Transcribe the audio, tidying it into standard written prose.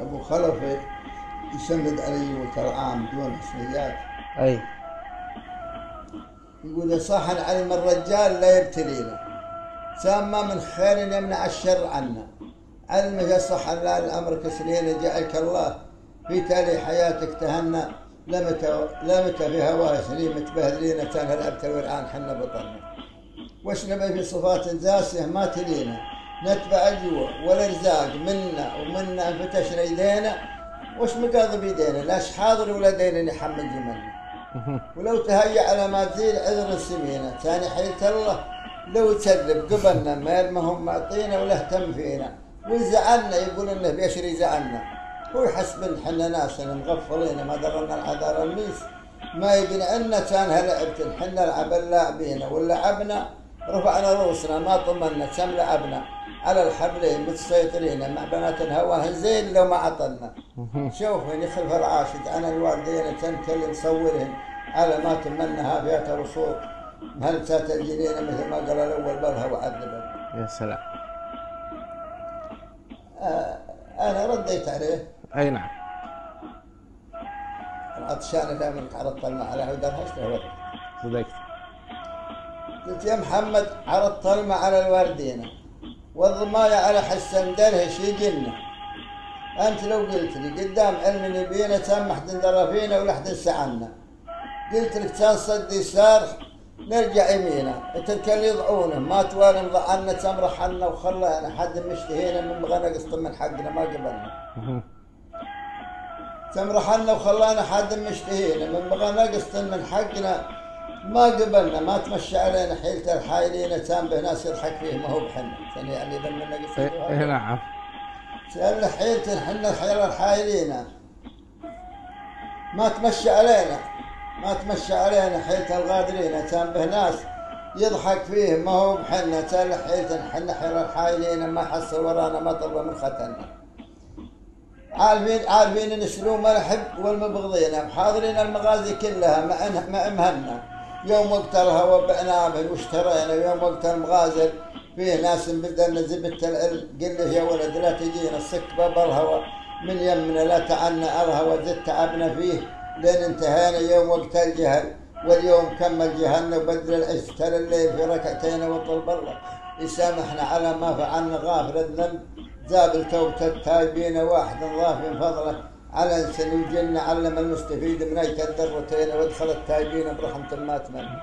ابو خلف يسند علي وترعام بدون حسنيات. اي يقول صح علم الرجال لا يبتلينا، سامى من خير يمنع الشر عنا. علمك يصح على الامر سنين جعلك الله في تالي حياتك تهنى. لمتى في هواه سليم متبهدلين تنهى الابتر والان حنا بطلنا. وش نبي في صفات زاسه ما تلينا، نتبع الجوع والارزاق منا ومنا انفتشنا يدينا. وش مقاضي بيدينا لاش حاضر ولا دينا نحمل جملنا. ولو تهيأ على ما تزيد عذر السمينة ثاني حيث الله لو تسرب قبلنا ما يرمهم معطينا ولا اهتم فينا. وزعلنا يقول انه بيشري زعلنا، هو يحسب حنا ناس مغفلين ما درنا العذار الميس. ما يدري عنا كان هلعبت حنا العب اللاعبين ولعبنا رفعنا رؤوسنا ما طمنا كم لعبنا على الحبلين متسيطرين مع بنات الهواه زين لو ما عطلنا. شوفين يخلف العاشد انا الوالدين تنكل نصورهن على ما تمنها فيها الوصول هل تاتجنين مثل ما قال الاول بالها وعذبا. يا سلام. انا رديت عليه. اي نعم. العطشان دائما عرضت الماء على هدرها اشتهى. صدقت. قلت يا محمد عرضت الماء على الواردين والضماية على حسن درهش يجنه. انت لو قلت لي قدام علم نبينا تم حد درى فينا ولا حد سعنا. قلت لك كان صد يسار نرجع يمينا تلك اللي يضعونه ما توالي مضعنا تمرحنا وخلانا حد مشتهينا من بغى نقسط من حقنا ما قبلنا. تمرحنا وخلانا حد مشتهينا من بغى نقسط من حقنا ما قبلنا. ما تمشى علينا حيلة الحايلين تام به ناس يضحك فيه ما هو بحنا ثاني يعني ذم نقسط. اي نعم. سألنا حيلة حنا الحيل الحايلين ما تمشى علينا ما تمشى علينا حيلة الغادرين تام به ناس يضحك فيه ما هو بحنا. سألنا حيلة حنا حيل الحايلين ما حصل ورانا ما طلب من ختنا. عارفين نسلوم الحب والمبغضين حاضرين المغازي كلها مع مهنا. يوم وقت الهوى بعنا به واشترينا يوم وقت المغازل فيه ناس بدلنا زبدة العلم قل له يا ولد لا تجينا السك باب الهوى من يمنا لا تعنا الهوى زدت تعبنا فيه لين انتهينا يوم وقت الجهل. واليوم كمل جهلنا وبدل العز ترى الليل في ركعتين وطلب الله يسامحنا على ما فعلنا غافر الذنب. زابل توبة التائبين واحد ضاف من فضله على انسان الجنة علم المستفيد من ايت الذرتين وادخل التائبين برحمة ما تمنى.